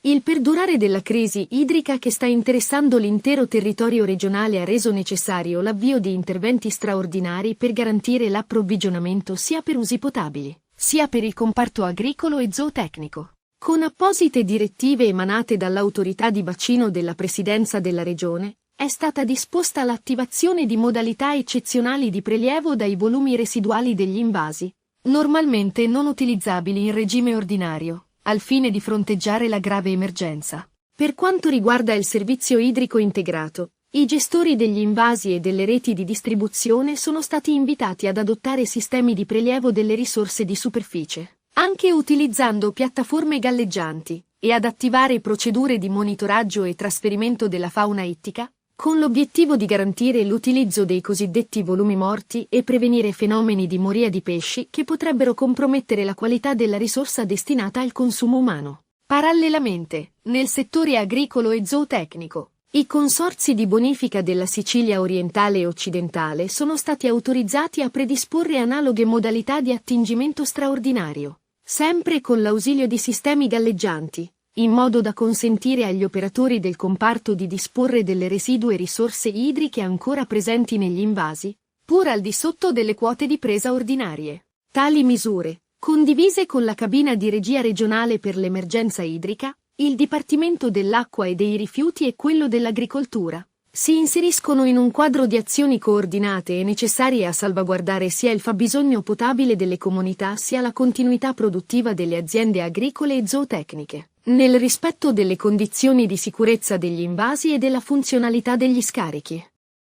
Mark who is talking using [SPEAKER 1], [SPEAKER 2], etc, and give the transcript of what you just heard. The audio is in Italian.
[SPEAKER 1] Il perdurare della crisi idrica che sta interessando l'intero territorio regionale ha reso necessario l'avvio di interventi straordinari per garantire l'approvvigionamento sia per usi potabili, sia per il comparto agricolo e zootecnico. Con apposite direttive emanate dall'autorità di bacino della Presidenza della Regione, è stata disposta l'attivazione di modalità eccezionali di prelievo dai volumi residuali degli invasi, normalmente non utilizzabili in regime ordinario, al fine di fronteggiare la grave emergenza. Per quanto riguarda il servizio idrico integrato, i gestori degli invasi e delle reti di distribuzione sono stati invitati ad adottare sistemi di prelievo delle risorse di superficie, anche utilizzando piattaforme galleggianti, e ad attivare procedure di monitoraggio e trasferimento della fauna ittica, con l'obiettivo di garantire l'utilizzo dei cosiddetti volumi morti e prevenire fenomeni di moria di pesci che potrebbero compromettere la qualità della risorsa destinata al consumo umano. Parallelamente, nel settore agricolo e zootecnico, i consorzi di bonifica della Sicilia orientale e occidentale sono stati autorizzati a predisporre analoghe modalità di attingimento straordinario, sempre con l'ausilio di sistemi galleggianti, in modo da consentire agli operatori del comparto di disporre delle residue risorse idriche ancora presenti negli invasi, pur al di sotto delle quote di presa ordinarie. Tali misure, condivise con la cabina di regia regionale per l'emergenza idrica, il Dipartimento dell'Acqua e dei Rifiuti e quello dell'Agricoltura, si inseriscono in un quadro di azioni coordinate e necessarie a salvaguardare sia il fabbisogno potabile delle comunità sia la continuità produttiva delle aziende agricole e zootecniche, nel rispetto delle condizioni di sicurezza degli invasi e della funzionalità degli scarichi.